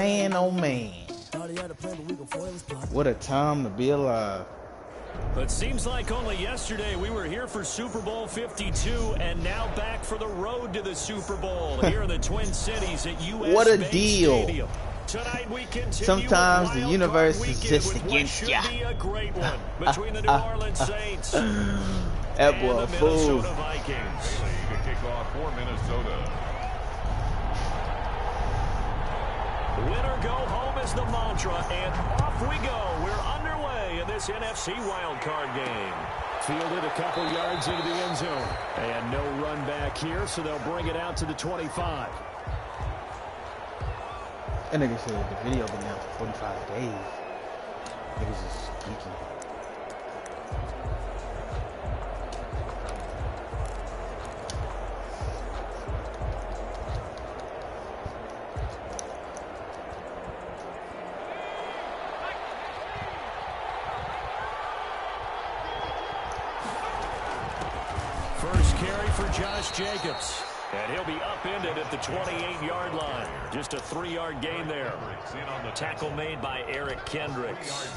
Man, oh man. What a time to be alive. But seems like only yesterday we were here for Super Bowl 52 and now back for the road to the Super Bowl here in the Twin Cities at US What a Bank deal. Stadium. Tonight we continue. Sometimes the universe is just against ya. Be a great one between the New Orleans Saints that boy and the fool. Minnesota Vikings. You can kick off for Minnesota. Winner go home is the mantra, and off we go. We're underway in this NFC wildcard game. Fielded a couple yards into the end zone. And no run back here, so they'll bring it out to the 25. That nigga said the video been out for 45 days. Niggas is geeky. First carry for Josh Jacobs. And he'll be upended at the 28-yard line. Just a 3-yard gain there. Tackle made by Eric Kendricks.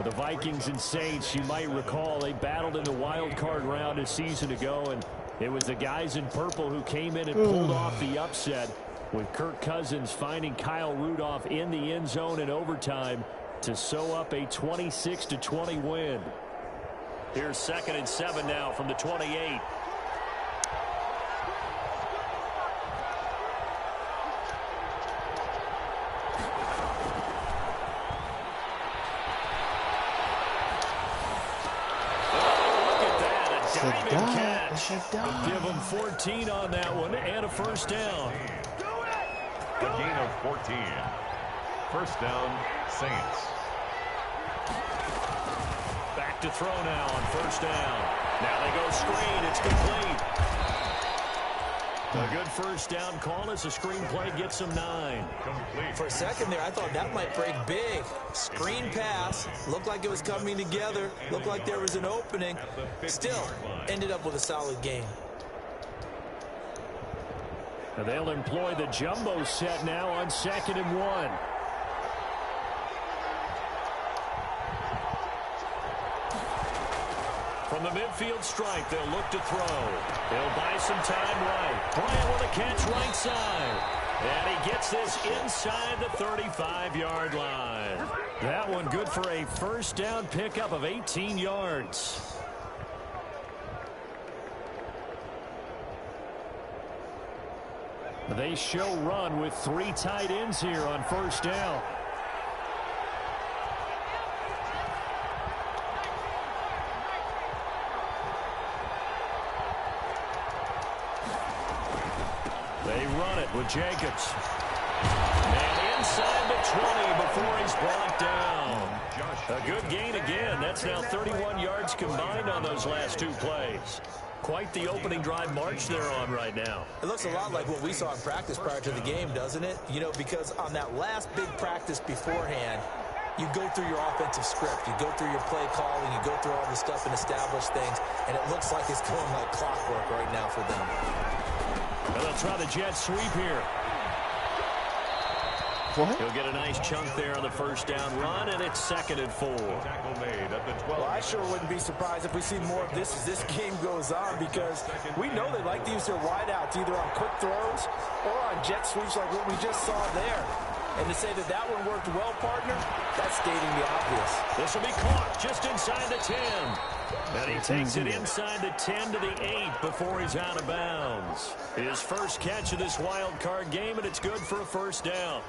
The Vikings and Saints, you might recall, they battled in the wild card round a season ago, and it was the guys in purple who came in and pulled off the upset, with Kirk Cousins finding Kyle Rudolph in the end zone in overtime to sew up a 26-20 win. Here's 2nd and 7 now from the 28. Give them 14 on that one and a first down. A gain of 14. First down, Saints. Back to throw now on first down. Now they go screen. It's complete. A good first down call as the screenplay gets them 9. Complete. For a second there, I thought that might break big. Screen pass. Looked like it was coming together. Looked like there was an opening. Still, ended up with a solid game. And they'll employ the jumbo set now on 2nd and 1. From the midfield stripe, they'll look to throw. They'll buy some time right. Bryant with a catch right side. And he gets this inside the 35-yard line. That one good for a first down pickup of 18 yards. They show run with 3 tight ends here on first down. They run it with Jacobs. And inside the 20 before he's brought down. A good gain again. That's now 31 yards combined on those last 2 plays. Quite the opening drive march they're on right now. It looks a lot like what we saw in practice prior to the game, doesn't it? You know, because on that last big practice beforehand, you go through your offensive script. You go through your play calling. You go through all this stuff and establish things. And it looks like it's going like clockwork right now for them. Well, they'll try the jet sweep here. What? He'll get a nice chunk there on the first down run, and it's 2nd and 4. Tackle made at the 12. Well, I sure wouldn't be surprised if we see more of this as this game goes on, because we know they like to use their wideouts either on quick throws or on jet sweeps like what we just saw there. And to say that that one worked well, partner, that's stating the obvious. This will be caught just inside the 10. And he takes it inside the 10 to the 8 before he's out of bounds. His first catch of this wild card game, and it's good for a first down.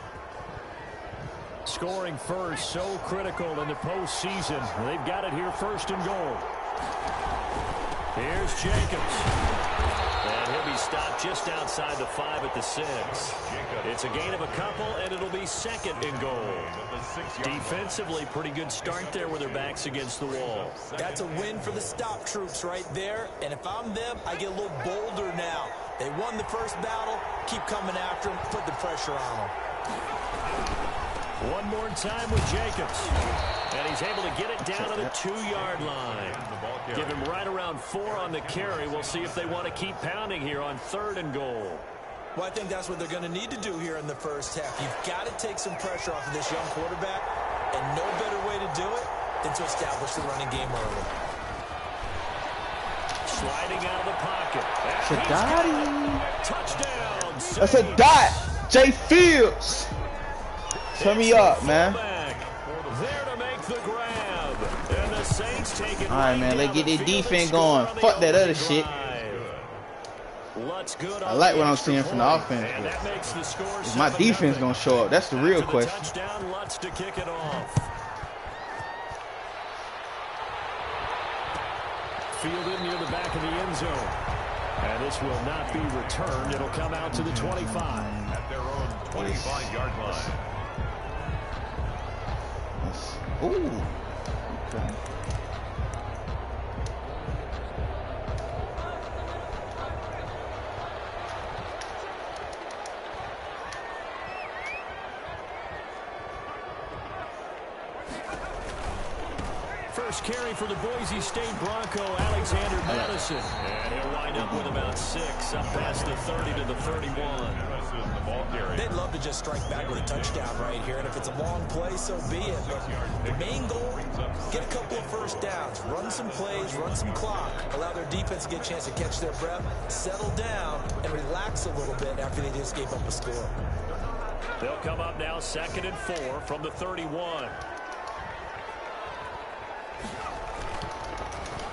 Scoring first, so critical in the postseason. They've got it here, 1st and goal. Here's Jacobs. And he'll be stopped just outside the 5 at the 6. It's a gain of a couple, and it'll be 2nd and goal. Defensively, pretty good start there with their backs against the wall. That's a win for the stop troops right there. And if I'm them, I get a little bolder now. They won the first battle. Keep coming after them. Put the pressure on them. One more time with Jacobs. And he's able to get it down to the 2-yard line. Give him right around 4 on the carry. We'll see if they want to keep pounding here on 3rd and goal. Well, I think that's what they're going to need to do here in the first half. You've got to take some pressure off of this young quarterback, and no better way to do it than to establish the running game early. Sliding out of the pocket. It's a dot. Touchdown. That's a dot. Jay Fields. Turn me up, man. There to make the grab. And the Saints take it. All right, man. Let's get their defense going. Fuck that other shit. I like what I'm seeing from the offense. Is my defense gonna show up? That's the real question. Touchdown, Lutz to kick it off. Fielded near the back of the end zone. And this will not be returned. It'll come out to the 25. At their own 25-yard line. Ooh. Okay. First carry for the Boise State Bronco, Alexander Madison. And he'll wind up with about 6, up past the 30 to the 31. They'd love to just strike back with a touchdown right here, and if it's a long play, so be it. But the main goal, get a couple of first downs, run some plays, run some clock, allow their defense to get a chance to catch their breath, settle down, and relax a little bit after they just gave up a score. They'll come up now 2nd and 4 from the 31.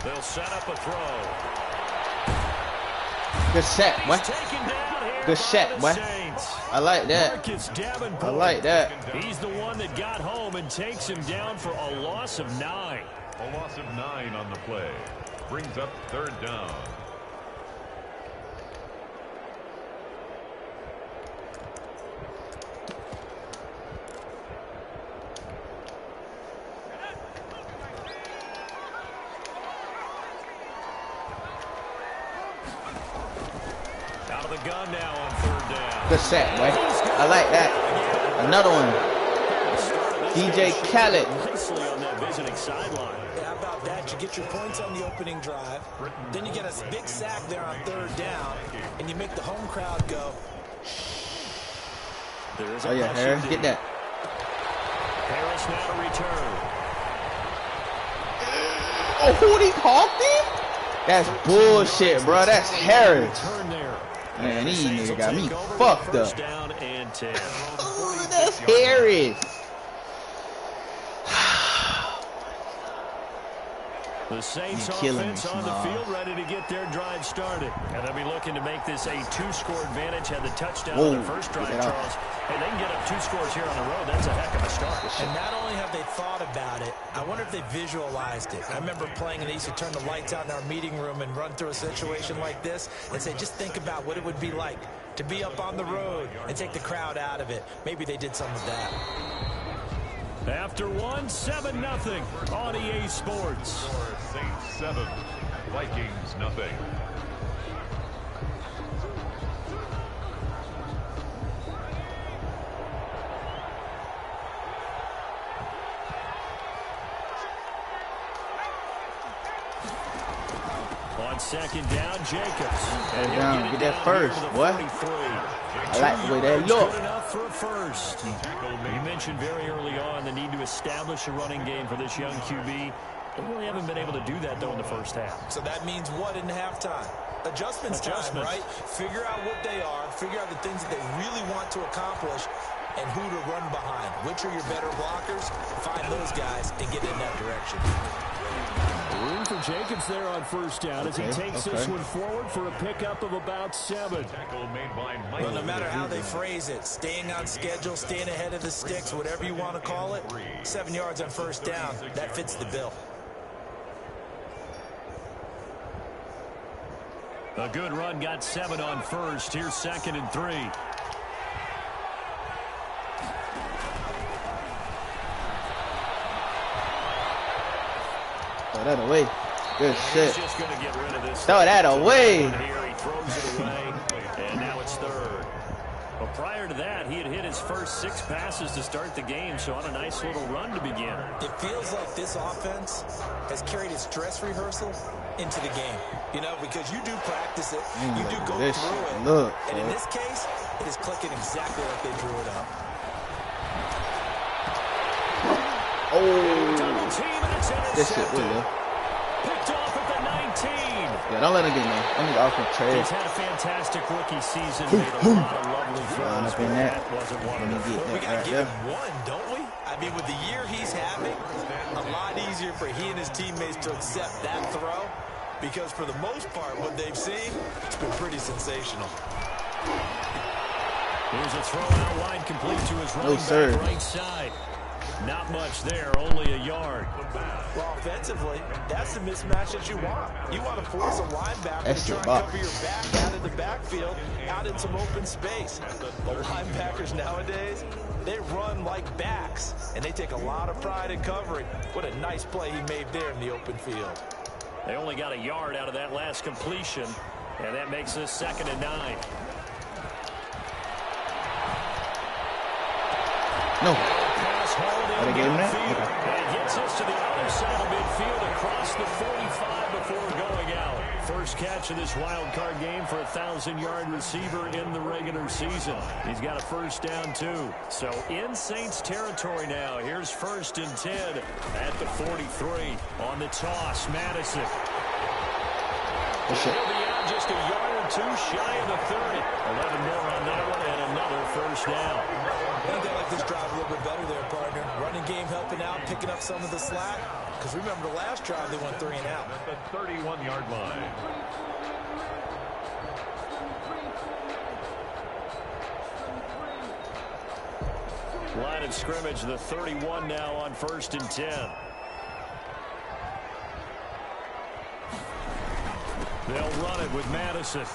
They'll set up a throw. Good set, boy. Good set, boy. I like that. I like that. He's the one that got home and takes him down for a loss of 9. A loss of 9 on the play. Brings up 3rd down. Out of the gun now on 3rd down. Good set, boy. I like that. Another one. DJ Khaled. Nicely on that visiting sideline. Yeah, how about that? You get your points on the opening drive, then you get a big sack there on 3rd down, and you make the home crowd go. Oh yeah, Harris, get that. Harris now to return. Oh, who he caught him? That's bullshit, bro. That's Harris. Man, these niggas got me fucked up. Down and 10. Oh, that's Harris. The Saints offense on the field ready to get their drive started. And they'll be looking to make this a 2-score advantage. Had the touchdown on their first drive, Charles. Hey, they can get up 2 scores here on the road. That's a heck of a start. And not only have they thought about it, I wonder if they visualized it. I remember playing and they used to turn the lights out in our meeting room and run through a situation like this and say, just think about what it would be like to be up on the road and take the crowd out of it. Maybe they did some of that. After 1, 7-0 on EA Sports. Saints 7, Vikings nothing. On 2nd down, Jacobs. And get that first, boy. I like the way that look. Good enough for a first. You mentioned very early on the need to establish a running game for this young QB. They really haven't been able to do that, though, in the first half. So that means what in halftime? Adjustments time, right? Figure out what they are, figure out the things that they really want to accomplish, and who to run behind. Which are your better blockers? Find those guys and get in that direction. Room for Jacobs there on 1st down as he takes this one forward for a pickup of about 7. Well, no matter how they phrase it, staying on schedule, staying ahead of the sticks, whatever you want to call it, 7 yards on 1st down, that fits the bill. A good run, got 7 on 1st. Here's 2nd and 3. Throw that away. Good shit. Just gonna get rid of this. Throw that away. Here he throws it away, and now it's 3rd. Well, prior to that, he had hit his first 6 passes to start the game, so on a nice little run to begin. It feels like this offense has carried its dress rehearsal into the game, you know, because you do practice it, you do go through it, and in this case, it is clicking exactly like they drew it up. Oh, double team, and it's this shit intercepted. will. Picked off at the 19. Yeah, don't let him get me. I need off the trade. He's had a fantastic rookie season, made a lot of lovely throws, but that wasn't one of them. We got to give him one, don't we? I mean, with the year he's having, a lot easier for he and his teammates to accept that throw, because for the most part, what they've seen, it's been pretty sensational. Here's a throw out wide, complete to his running back right side. Not much there, only a yard. Well, offensively, that's the mismatch that you want. You want to force a linebacker to try and cover your back out in the backfield, out in some open space. The linebackers nowadays, they run like backs, and they take a lot of pride in covering. What a nice play he made there in the open field. They only got a yard out of that last completion, and that makes this 2nd and 9. No. Are they getting that? And it gets us to the other side of midfield across the 45 before going out. First catch of this wild card game for a 1,000-yard receiver in the regular season. He's got a first down, too. So in Saints territory now. Here's 1st and 10 at the 43. On the toss, Madison. He'll be out just a yard or 2 shy of the 30. 11 more on that one and another first down. I think they like this drive a little bit better there, partner. Running game helping out, picking up some of the slack. Because remember the last drive, they went 3 and out. At the 31-yard line. Line of scrimmage, the 31 now on 1st and 10. They'll run it with Madison.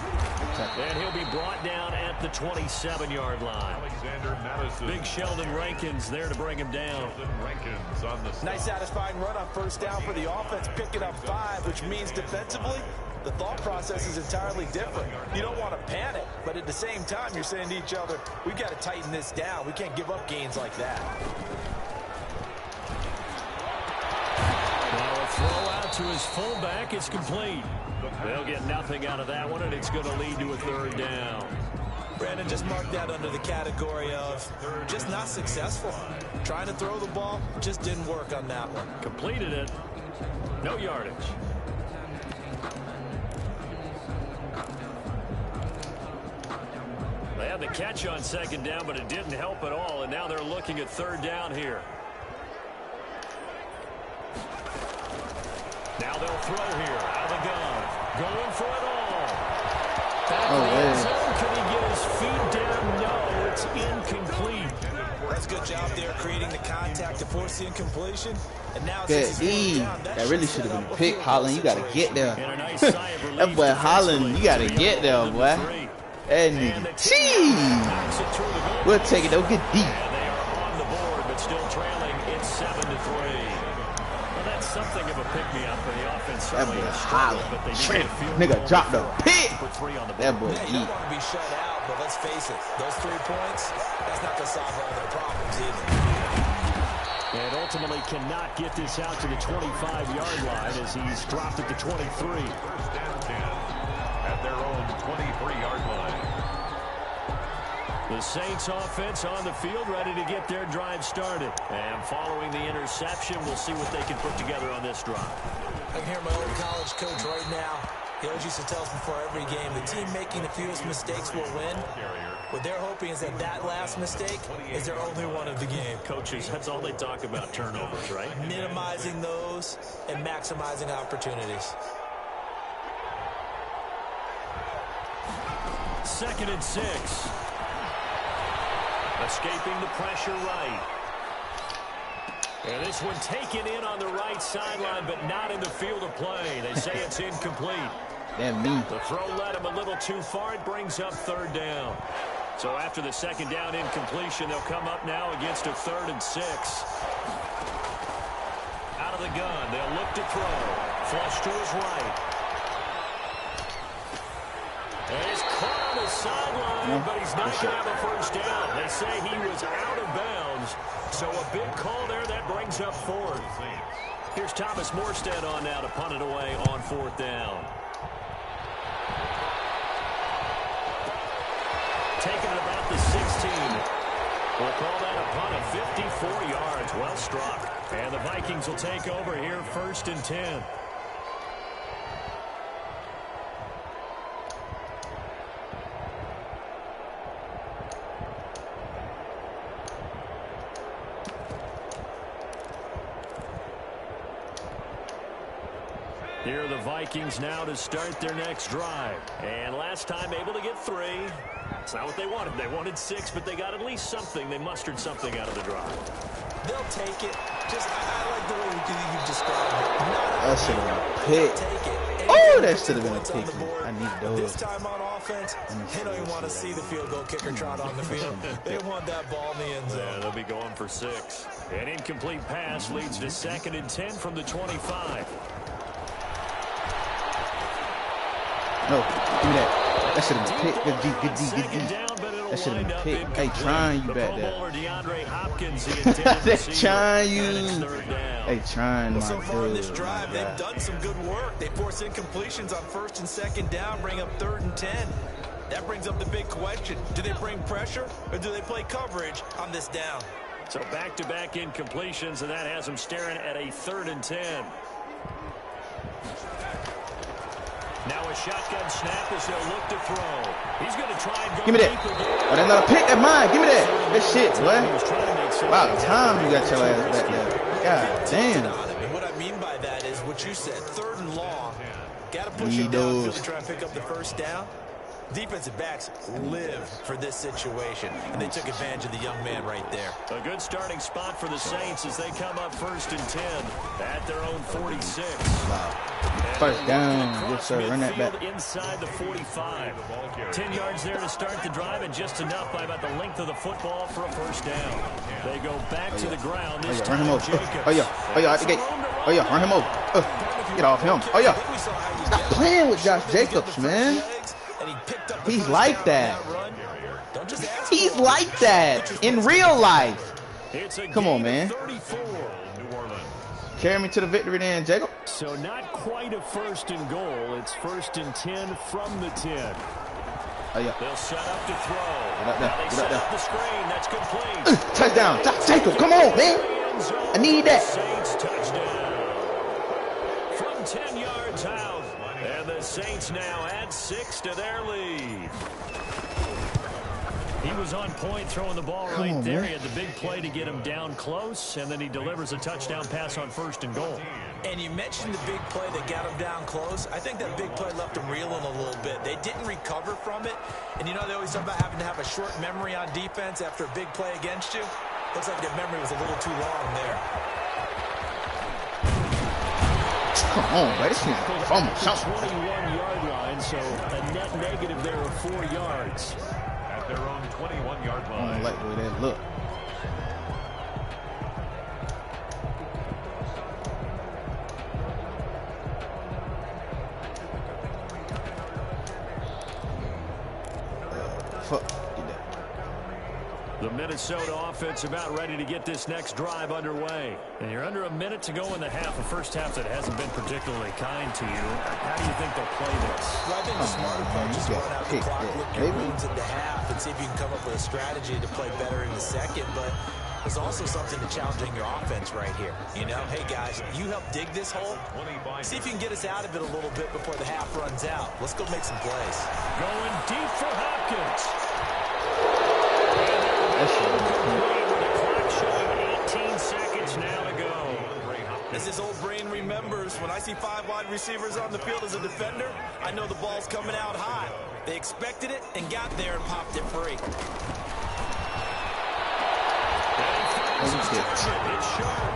And he'll be brought down at the 27-yard line. Alexander Madison. Big Sheldon Rankins there to bring him down. Rankins on the Nice satisfying run on first down for the offense, picking up 5, which means defensively, the thought process is entirely different. You don't want to panic, but at the same time, you're saying to each other, we've got to tighten this down. We can't give up gains like that. Now a throw out to his fullback. It's complete. They'll get nothing out of that one, and it's going to lead to a 3rd down. Brandon, just mark that under the category of just not successful. Trying to throw the ball, just didn't work on that one. Completed it. No yardage. They had the catch on 2nd down, but it didn't help at all, and now they're looking at 3rd down here. Now they'll throw here out of the gun. Going for it all. Back in the end zone. Can he get his feet down? No, it's incomplete. That's a good job there creating the contact to force the incompletion. And now it's that really should have been a pick. Holland, you got to get there. And a nice sigh of relief. That boy Holland, you got to get there, boy. That nigga, cheese. We'll take it, though. Get deep. And they are on the board, but still trailing. It's 7-3. That's something of a pick-me-up for the offense. That boy Holland. Nigga dropped the pick. That boy you don't want to be shut out, but let's face it, those 3 points, that's not going to solve all their problems either. And ultimately cannot get this out to the 25-yard line as he's dropped at the 23. First and 10 at their own 23-yard line. The Saints offense on the field, ready to get their drive started. And following the interception, we'll see what they can put together on this drive. I can hear my old college coach right now. He always used to tell us before every game, the team making the fewest mistakes will win. What they're hoping is that that last mistake is their only one of the game. Coaches, that's all they talk about, turnovers, right? Minimizing those and maximizing opportunities. 2nd and 6. Escaping the pressure right. And this one taken in on the right sideline, but not in the field of play. They say it's incomplete. Damn me. The throw led him a little too far. It brings up 3rd down. So after the 2nd down incompletion, they'll come up now against a 3rd and 6. Out of the gun, they'll look to throw. Flush to his right. And he's caught on the sideline, but he's not going to have a first down. They say he was out of bounds, so a big call there that brings up fourth. Here's Thomas Morstead on now to punt it away on fourth down. Taking it about the 16. We'll call that a punt of 54 yards. Well struck. And the Vikings will take over here, 1st and 10. Here are the Vikings now to start their next drive. And last time able to get 3. It's not what they wanted. They wanted 6, but they got at least something. They mustered something out of the drive. They'll take it. Just, I like the way you described it. That should have been a pick. Oh, that should have been a pick. I need those. This time on offense, they don't even want to see the field goal kicker trot on the field. They want that ball in the end zone. Yeah, they'll be going for 6. An incomplete pass leads to 2nd and 10 from the 25. No, give me that. That should have been picked. Good D. That should have been picked. Hey, trying you back there. They trying you. They trying my So far in this dude. drive, they've done some good work. They force incompletions on 1st and 2nd down, bring up 3rd and 10. That brings up the big question. Do they bring pressure or do they play coverage on this down? So back-to-back incompletions, and that has them staring at a 3rd and 10. Now a shotgun snap as they'll look to throw. He's going to try and go. Give me that. Oh, that's not a pick. That's mine. Give me that. That shit, boy. Wow, time you got your ass back there. God damn. And what I mean by that is what you said, 3rd and long. Got to push it downfield to try and pick up the first down. Defensive backs live for this situation, and they took advantage of the young man right there. A good starting spot for the Saints as they come up 1st and 10 at their own 46. Wow. First down. Yes, sir. Run that back. Inside the 45. 10 yards there to start the drive, and just enough by about the length of the football for a first down. They go back to the ground. This run him time, over. Jacobs. Oh, yeah, at the gate. Oh, yeah, run him over. Get off him. Oh, yeah. Stop playing with Josh Jacobs, man. He's like that. He's like that in real life. Come on, man. Carry me to the victory then, Jacob. So not quite a 1st and goal. It's 1st and 10 from the 10. Oh, yeah. They'll set up to throw. Get up there. Now they Get set up there. up the screen. That's complete. Touchdown. Jacob, come on, man. I need that. Saints touchdown. From 10 yards out. And the Saints now add 6 to their lead. He was on point throwing the ball right there. He had the big play to get him down close, and then he delivers a touchdown pass on 1st and goal. And you mentioned the big play that got him down close. I think that big play left him reeling a little bit. They didn't recover from it. And you know, they always talk about having to have a short memory on defense after a big play against you. Looks like their memory was a little too long there. Come on, man. This nigga fumble something. 21-yard line, so a net negative there of 4 yards. At their own 21-yard line. I don't like the way that look. Fuck. The Minnesota offense about ready to get this next drive underway. And you're under a minute to go in the half. A first half that hasn't been particularly kind to you. How do you think they'll play this? Well, I think the smart approach is run out the clock, look your wounds in the half, and see if you can come up with a strategy to play better in the second. But there's also something to challenging your offense right here. You know, hey, guys, you help dig this hole. See if you can get us out of it a little bit before the half runs out. Let's go make some plays. Going deep for Hopkins. That shit. Clock showing 18 seconds now to go. As this old brain remembers, when I see 5 wide receivers on the field as a defender, I know the ball's coming out hot. They expected it and got there and popped it free. It's short.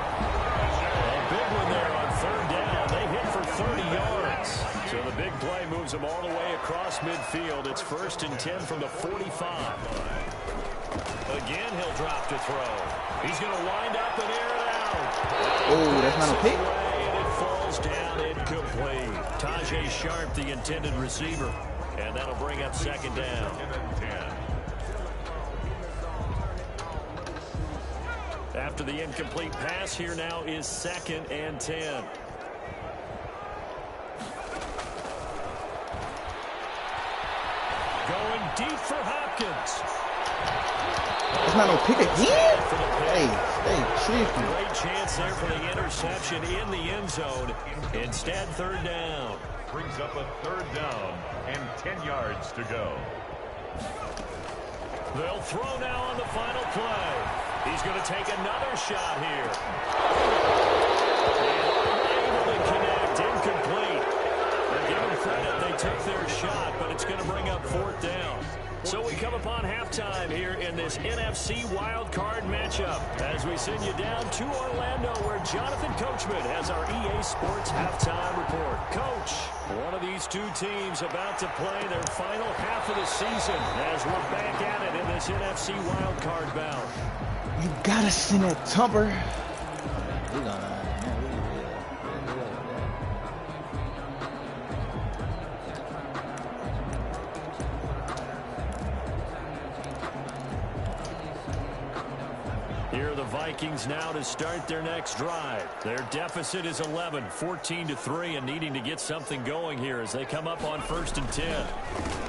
A big one there on 3rd down. They hit for 30 yards. So the big play moves them all the way across midfield. It's 1st and 10 from the 45. Again, he'll drop to throw. He's going to wind up and air it out. Oh, that's not a pick. And it falls down incomplete. Tajay Sharp, the intended receiver. And that'll bring up second down. After the incomplete pass, here now is 2nd and 10. Going deep for Hopkins. It's not no pick again? Hey, tricky. Great chance there for the interception in the end zone. Instead, 3rd down. Brings up a 3rd down and 10 yards to go. They'll throw now on the final play. He's going to take another shot here. And unable to connect, incomplete. They're giving credit, they took their shot, but it's going to bring up 4th down. So we come upon halftime here in this NFC wildcard matchup as we send you down to Orlando where Jonathan Coachman has our EA Sports halftime report. Coach, one of these two teams about to play their final half of the season as we're back at it in this NFC wildcard bout. You gotta send that Tumper. Here are the Vikings now to start their next drive. Their deficit is 11, 14-3, and needing to get something going here as they come up on 1st and 10.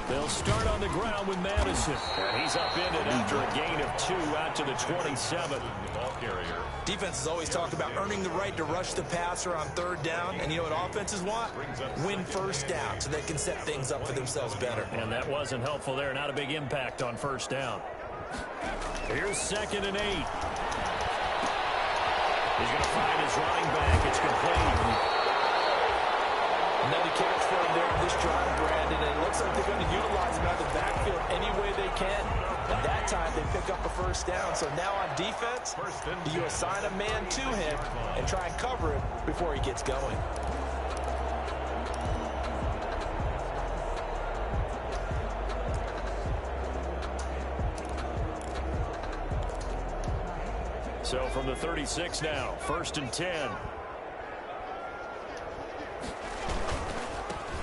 They'll start on the ground with Madison. And he's upended after a gain of 2 out to the 27. Ball carrier. Defense has always talked about earning the right to rush the passer on 3rd down. And you know what offenses want? Win 1st down so they can set things up for themselves better. And that wasn't helpful there. Not a big impact on 1st down. Here's 2nd and 8. He's going to find his running back. It's complete. Another catch for him there on this drive, Brandon. And it looks like they're going to utilize him out of the backfield any way they can. And that time they pick up a 1st down. So now on defense, you assign a man to him and try and cover him before he gets going. So from the 36 now, 1st and 10.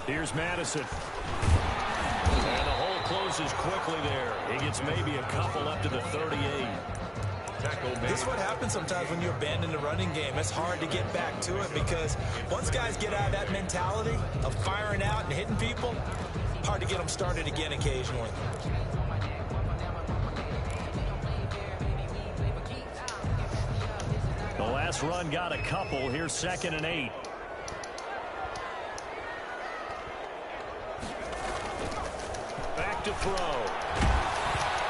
Here's Madison. And the hole closes quickly there. He gets maybe a couple up to the 38. This is what happens sometimes when you abandon the running game. It's hard to get back to it because once guys get out of that mentality of firing out and hitting people, hard to get them started again occasionally. The last run got a couple. Here's 2nd and 8. Back to throw.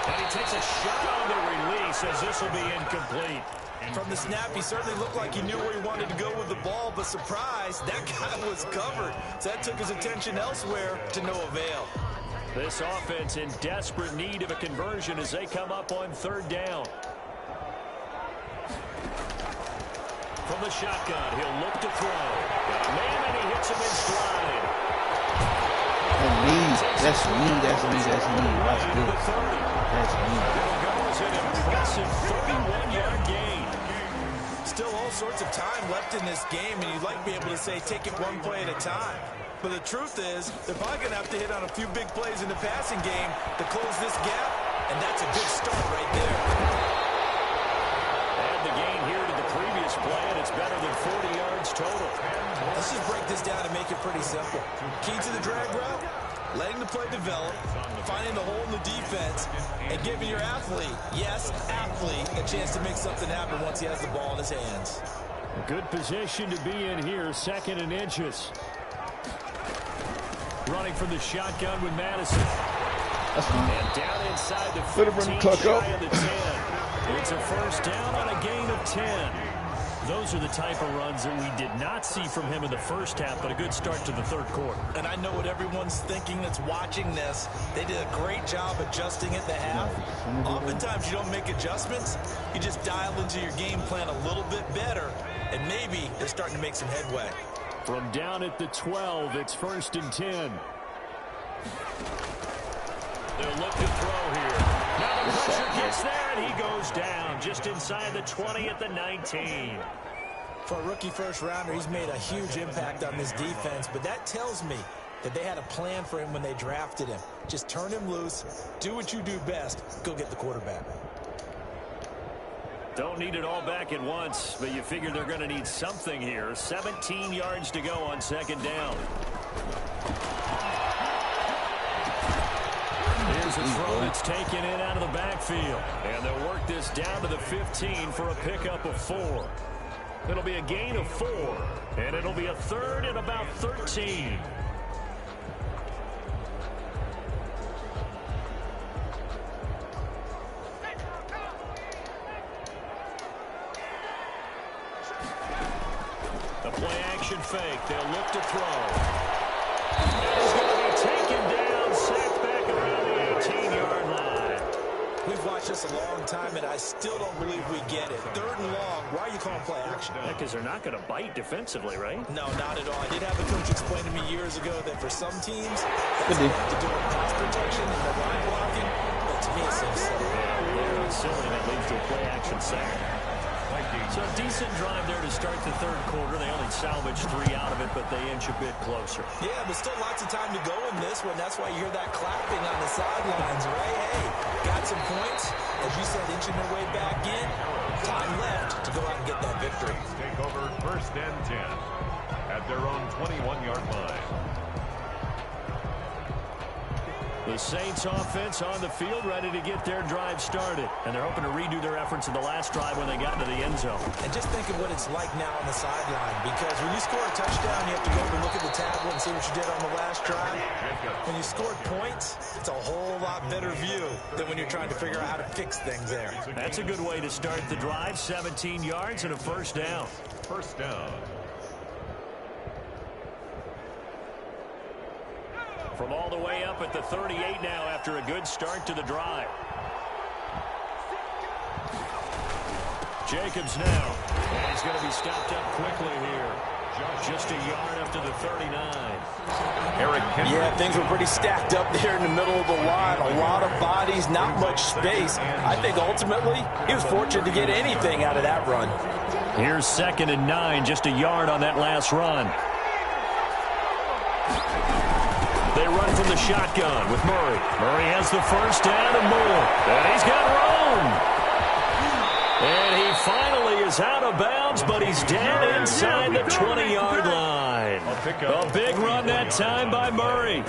And he takes a shot on the release as this will be incomplete. From the snap, he certainly looked like he knew where he wanted to go with the ball, but surprise, that guy was covered. So that took his attention elsewhere to no avail. This offense in desperate need of a conversion as they come up on 3rd down. From the shotgun, he'll look to throw. Got a man, and he hits him in stride. That's me. That's good. That's me. Goes an impressive 31-yard gain. Still all sorts of time left in this game, and you'd like to be able to say take it one play at a time. But the truth is, they're probably going to have to hit on a few big plays in the passing game to close this gap, and that's a good start right there. Add the gain here to the previous play, and it's better than 40 yards total. Let's just break this down and make it pretty simple. Key to the drag route, letting the play develop, finding the hole in the defense, and giving your athlete, yes, athlete, a chance to make something happen once he has the ball in his hands. A good position to be in here, 2nd and inches. Running from the shotgun with Madison. And down inside the 15, shy of the 10. It's a 1st down on a gain of 10. Those are the type of runs that we did not see from him in the 1st half, but a good start to the 3rd quarter. And I know what everyone's thinking that's watching this. They did a great job adjusting at the half. Oftentimes you don't make adjustments. You just dial into your game plan a little bit better, and maybe they're starting to make some headway. From down at the 12, it's 1st and 10. They'll look to throw here. Now the pressure gets there, and he goes down just inside the 20 at the 19. For a rookie 1st rounder, he's made a huge impact on this defense, but that tells me that they had a plan for him when they drafted him. Just turn him loose, do what you do best, go get the quarterback. Don't need it all back at once, but you figure they're going to need something here. 17 yards to go on second down. Here's a throw that's taken in out of the backfield. And they'll work this down to the 15 for a pickup of 4. It'll be a gain of 4, and it'll be a third and about 13. The play action fake. They'll look to throw. It's going to be taken down, sacked back around the 18-yard line. We've watched this a long time, and I still don't believe we get it. 3rd and long. Why are you calling play action? Because they're not going to bite defensively, right? No, not at all. I did have a coach explain to me years ago that for some teams, that's going to have to do with pass protection and the line blocking. But to me, it seems silly. Yeah, it's silly. That leads to a play action sack. So a decent drive there to start the 3rd quarter. They only salvaged 3 out of it, but they inch a bit closer. Yeah, but still lots of time to go in this one. That's why you hear that clapping on the sidelines, right? Hey, got some points. As you said, inching their way back in. Time left to go out and get that victory. Take over 1st and 10 at their own 21-yard line. The Saints offense on the field, ready to get their drive started. And they're hoping to redo their efforts in the last drive when they got into the end zone. And just think of what it's like now on the sideline. Because when you score a touchdown, you have to go over and look at the tablet and see what you did on the last drive. When you scored points, it's a whole lot better view than when you're trying to figure out how to fix things there. That's a good way to start the drive. 17 yards and a 1st down. 1st down. From all the way up at the 38 now after a good start to the drive. Jacobs now. And he's going to be stopped up quickly here. Just a yard up to the 39. Yeah, things were pretty stacked up there in the middle of the line. A lot of bodies, not much space. I think ultimately he was fortunate to get anything out of that run. Here's 2nd and 9, just a yard on that last run. They run from the shotgun with Murray. Murray has the 1st down and more. And he's got room. And he finally is out of bounds, but he's dead inside the 20-yard line. A big run that time by Murray.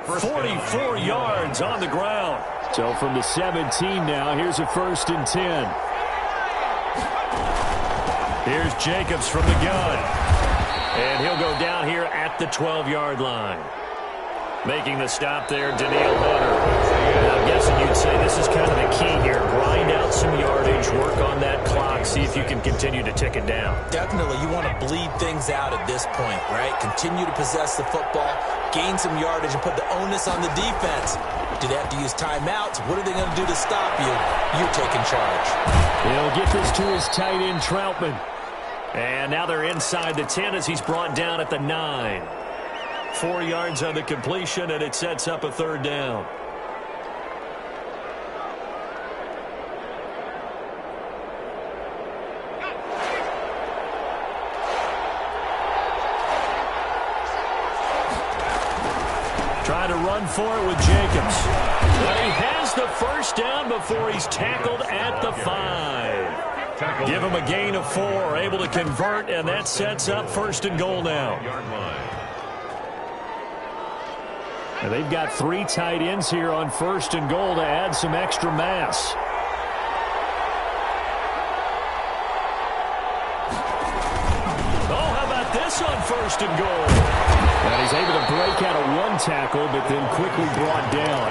44 yards on the ground. So from the 17 now, here's a 1st and 10. Here's Jacobs from the gun. And he'll go down here at the 12-yard line. Making the stop there, Danielle Hunter. I'm guessing you'd say this is kind of the key here. Grind out some yardage, work on that clock, see if you can continue to tick it down. Definitely, you want to bleed things out at this point, right? Continue to possess the football, gain some yardage, and put the onus on the defense. Do they have to use timeouts? What are they going to do to stop you? You're taking charge. He'll get this to his tight end, Troutman. And now they're inside the 10 as he's brought down at the 9. 4 yards on the completion, and it sets up a 3rd down. Trying to run for it with Jacobs. But he has the 1st down before he's tackled at the 5. Give him a gain of 4, able to convert, and that sets up 1st and goal now. And they've got 3 tight ends here on 1st and goal to add some extra mass. Oh, how about this on 1st and goal? And he's able to break out of 1 tackle, but then quickly brought down.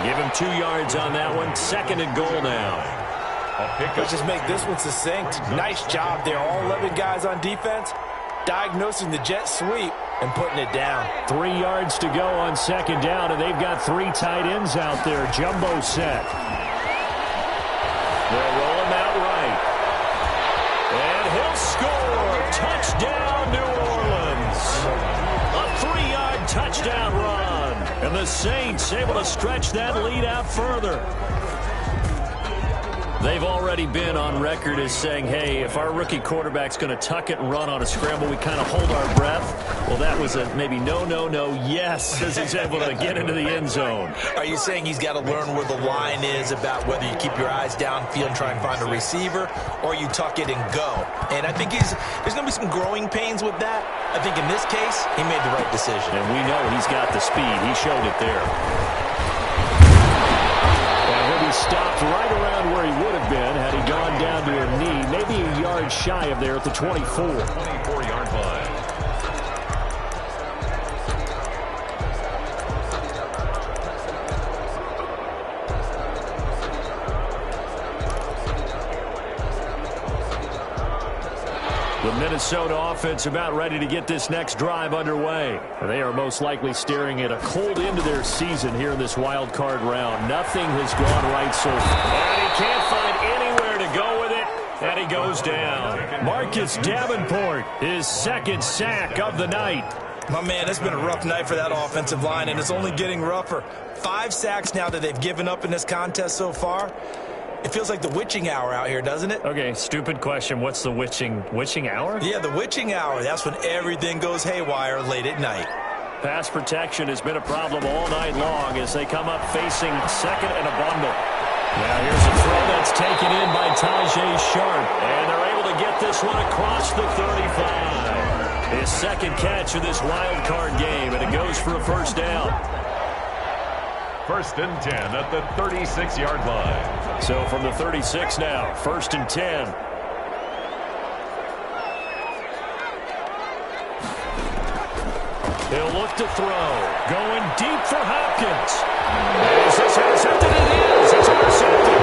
Give him 2 yards on that one. 2nd and goal now. Let's just make this one succinct. Nice job there. All 11 guys on defense diagnosing the jet sweep and putting it down. 3 yards to go on 2nd down, and they've got 3 tight ends out there. Jumbo set. They'll roll him out right. And he'll score. Touchdown, New Orleans. A 3-yard touchdown run. And the Saints able to stretch that lead out further. They've already been on record as saying, hey, if our rookie quarterback's going to tuck it and run on a scramble, we kind of hold our breath. Well, that was a maybe no, yes, as he's able to get into the end zone. Are you saying he's got to learn where the line is about whether you keep your eyes downfield and try and find a receiver, or you tuck it and go? And I think there's going to be some growing pains with that. I think in this case, he made the right decision. And we know he's got the speed. He showed it there. He stopped right around where he would have been had he gone down to a knee, maybe a yard shy of there at the 24. 24-yard line. The Minnesota offense about ready to get this next drive underway. They are most likely staring at a cold end to their season here in this wild card round. Nothing has gone right so far. And he can't find anywhere to go with it, and he goes down. Marcus Davenport, his second sack of the night. My man, it's been a rough night for that offensive line, and it's only getting rougher. 5 sacks now that they've given up in this contest so far. It feels like the witching hour out here, doesn't it? Okay, stupid question. What's the witching hour? Yeah, the witching hour. That's when everything goes haywire late at night. Pass protection has been a problem all night long as they come up facing second and a bundle. Now here's a throw that's taken in by Tajay Sharp, and they're able to get this one across the 35. His second catch of this wild card game, and it goes for a first down. 1st and 10 at the 36-yard line. So from the 36 now, 1st and 10. He'll look to throw. Going deep for Hopkins. Is this intercepted? It is. It's intercepted.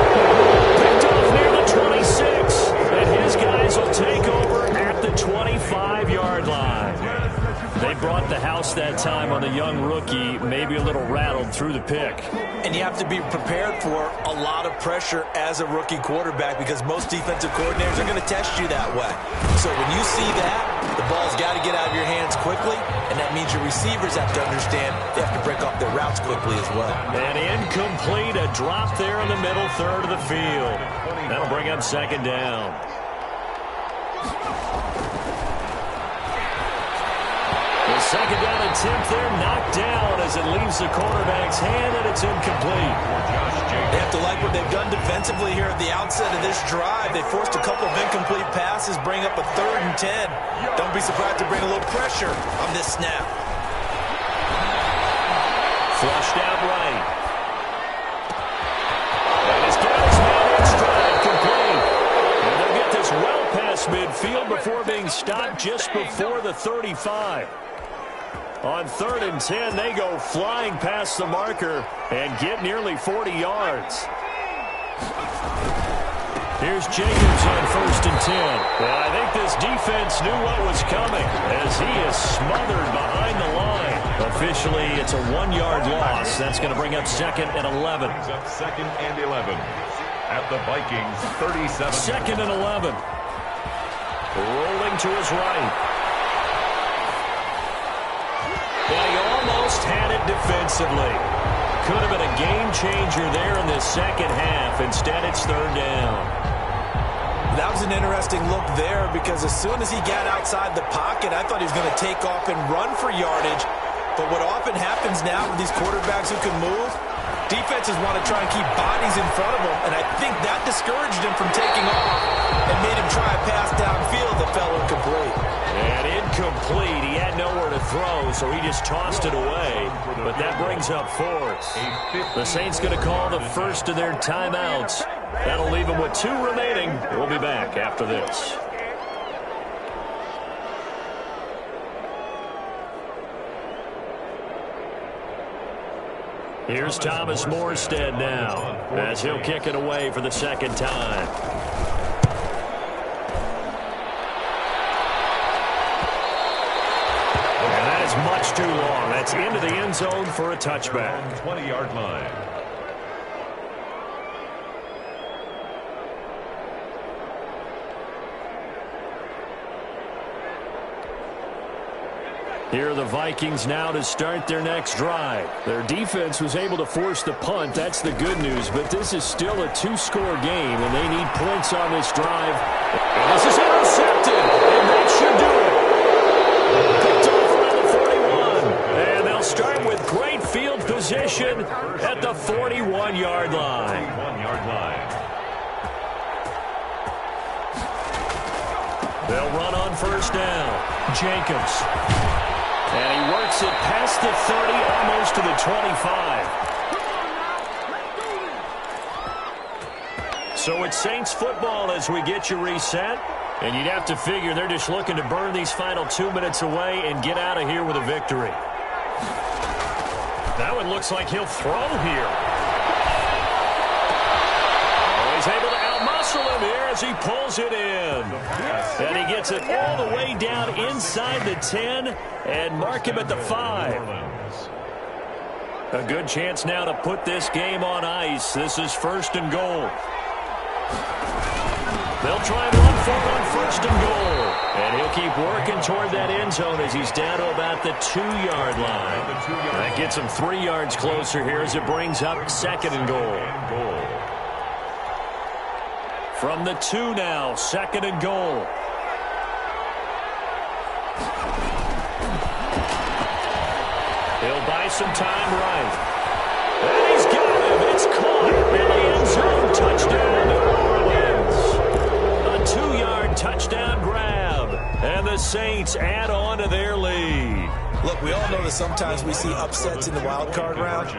Picked off near the 26. And his guys will take over at the 25-yard line. They brought the house that time on the young rookie, maybe a little rattled through the pick. And you have to be prepared for a lot of pressure as a rookie quarterback because most defensive coordinators are going to test you that way. So when you see that, the ball's got to get out of your hands quickly, and that means your receivers have to understand they have to break off their routes quickly as well. And incomplete, a drop there in the middle third of the field. That'll bring up second down. The second down attempt there knocked down as it leaves the quarterback's hand, and it's incomplete. They have to like what they've done defensively here at the outset of this drive. They forced a couple of incomplete passes, bring up a 3rd and 10. Don't be surprised to bring a little pressure on this snap. Flushed out right. And his guy's now in stride, complete. And they'll get this well past midfield before being stopped just before the 35. On 3rd and 10, they go flying past the marker and get nearly 40 yards. Here's Jacobs on 1st and 10. Well, I think this defense knew what was coming as he is smothered behind the line. Officially, it's a 1-yard loss. That's going to bring up 2nd and 11. Brings up 2nd and 11 at the Vikings 37. 2nd and 11. Rolling to his right. Well, he almost had it defensively. Could have been a game changer there in this second half. Instead, it's 3rd down. That was an interesting look there because as soon as he got outside the pocket, I thought he was going to take off and run for yardage. But what often happens now with these quarterbacks who can move, defenses want to try and keep bodies in front of them, and I think that discouraged him from taking off and made him try a pass downfield that fell incomplete. And incomplete. He had nowhere to throw, so he just tossed it away. But that brings up 4th. The Saints going to call the first of their timeouts. That'll leave them with 2 remaining. We'll be back after this. Here's Thomas Morstead now as he'll kick it away for the second time. And that is much too long. That's into the end zone for a touchback. 20-yard line. Here are the Vikings now to start their next drive. Their defense was able to force the punt. That's the good news. But this is still a two-score game, and they need points on this drive. And this is intercepted, and that should do it. Picked off around the 41. And they'll start with great field position at the 41-yard line. 41-yard line. They'll run on first down. Jacobs. And he works it past the 30, almost to the 25. So it's Saints football as we get you reset. And you'd have to figure they're just looking to burn these final 2 minutes away and get out of here with a victory. That one looks like he'll throw here. Oh, he's able to outmuscle him here as he pulls it in. And he gets it all the way down inside the 10 and mark him at the 5. A good chance now to put this game on ice. This is first and goal. They'll try and run for it on first and goal. And he'll keep working toward that end zone as he's down to about the 2-yard line. That gets him 3 yards closer here as it brings up second and goal. From the 2 now, second and goal. He'll buy some time right. And he's got him. It's caught in the end zone. Touchdown, New Orleans. A 2-yard touchdown grab. And the Saints add on to their lead. Look, we all know that sometimes we see upsets in the wild card round.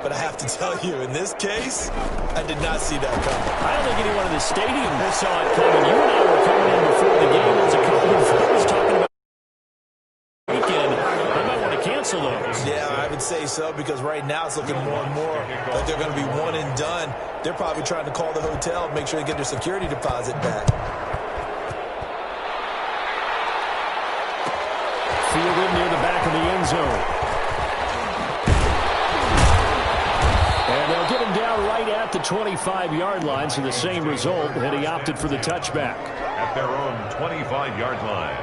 But I have to tell you, in this case, I did not see that coming. I don't think anyone in the stadium saw it coming. You and I were coming in before the game. There was a couple of folks talking about the weekend. They might want to cancel those. Yeah, I would say so, because right now it's looking more and more like they're going to be one and done. They're probably trying to call the hotel, make sure they get their security deposit back. Fielded near the back of the end zone. And they'll get him down right at the 25-yard line, so the same result, and he opted for the touchback. At their own 25-yard line.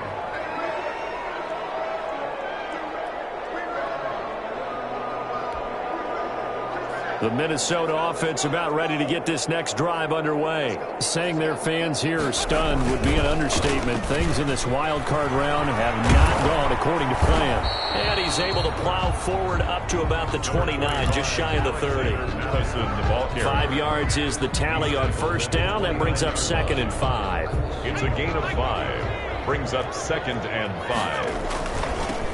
The Minnesota offense about ready to get this next drive underway. Saying their fans here are stunned would be an understatement. Things in this wild card round have not gone according to plan. And he's able to plow forward up to about the 29, just shy of the 30. 5 yards is the tally on first down. That brings up second and 5. It's a gain of 5. Brings up second and 5.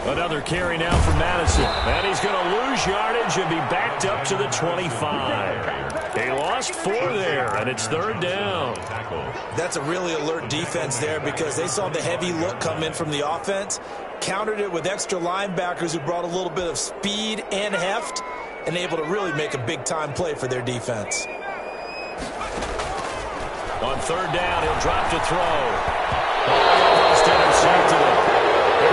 Another carry now for Madison. And he's going to lose yardage and be backed up to the 25. He lost 4 there, and it's third down. That's a really alert defense there, because they saw the heavy look come in from the offense, countered it with extra linebackers who brought a little bit of speed and heft, and able to really make a big-time play for their defense. On third down, he'll drop to throw. Almost intercepted it.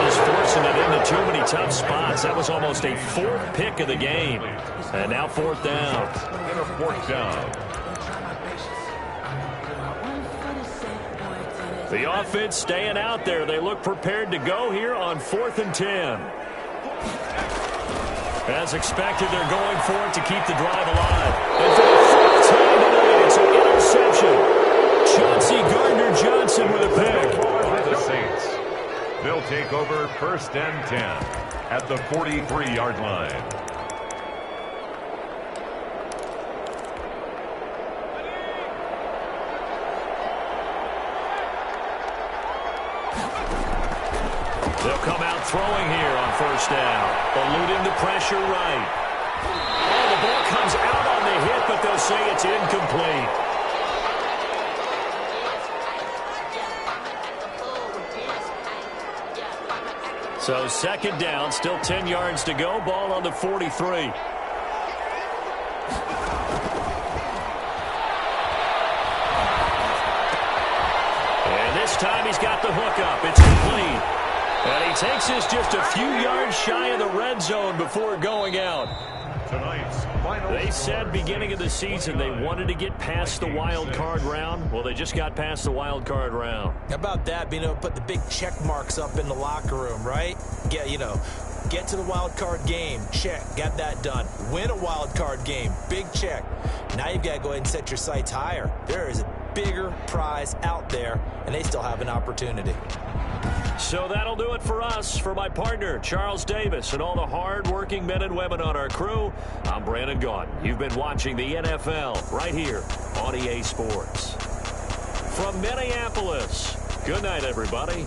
He's forcing it into too many tough spots. That was almost a 4th pick of the game. And now 4th down. And a 4th down. The offense staying out there. They look prepared to go here on 4th and 10. As expected, they're going for it to keep the drive alive. And for the 4th time tonight, it's an interception. Chauncey Gardner-Johnson with a pick. For the Saints. They'll take over first and 10 at the 43-yard line. They'll come out throwing here on first down. Eluding the pressure right. Oh, the ball comes out on the hit, but they'll say it's incomplete. So second down, still 10 yards to go. Ball on the 43. And this time he's got the hook up. It's complete. And he takes us just a few yards shy of the red zone before going out. Tonight's final. They said beginning of the season they wanted to get past the wild card round. Well, they just got past the wild card round. How about that, being able to put the big check marks up in the locker room, right? Get to the wild card game, check, got that done. Win a wild card game, big check. Now you've got to go ahead and set your sights higher. There is a bigger prize out there, and they still have an opportunity. So that'll do it for us. For my partner, Charles Davis, and all the hard-working men and women on our crew, I'm Brandon Gaudin. You've been watching the NFL right here on EA Sports. From Minneapolis, good night, everybody.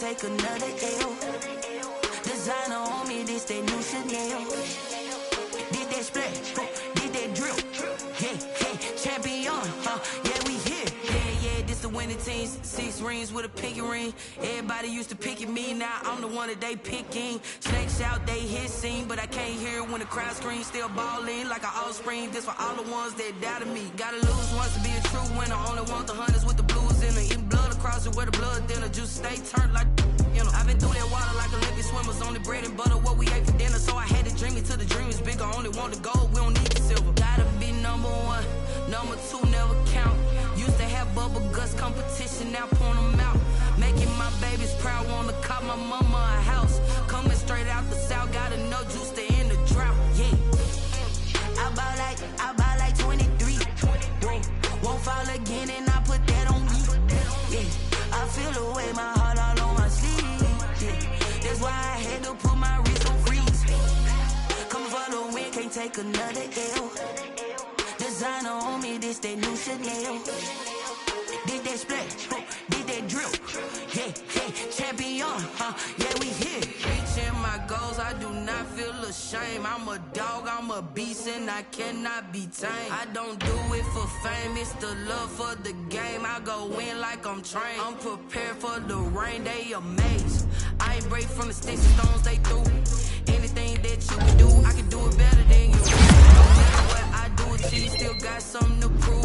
take another L. Designer on me, this that new Chanel. Did that splash, did that drill. Yeah, champion, yeah, we here. Yeah, this the winning teams. 6 rings with a pinky ring. Everybody used to pick at me, now I'm the one that they picking. Snakes out, they hit scene, but I can't hear when the crowd screams. Still balling like an offspring. This for all the ones that doubted me. Gotta lose once to be a true winner. Only want the hunters with the blues in it. Eating blood across it where the blood thinner. Juice stay turned like, you know. I've been through that water like Olympic swimmers. Only bread and butter, what we ate for dinner. So I had to dream it till the dream is bigger. Only want the gold, we don't need the silver. Gotta be number 1, number 2 never count. Used to have bubble guts competition, now point them out. Making my babies proud, wanna cop my mama a house. Coming straight out the south, gotta know juice to end the drought. Yeah, I buy like 23. Won't fall again and I put that on me. Yeah, I feel the way, my heart all on my sleeve. Yeah, that's why I had to put my wrist on can't take another L. Designer on me, this that new Chanel. Did that splash, did that drill. Yeah, champion, yeah, we here. Reaching my goals, I do not feel ashamed. I'm a dog, I'm a beast, and I cannot be tamed. I don't do it for fame, it's the love for the game. I go in like I'm trained. I'm prepared for the rain, they amazed. I ain't break from the sticks and stones they threw. Anything that you can do, I can do it better than you. No matter what I do, you still got something to prove.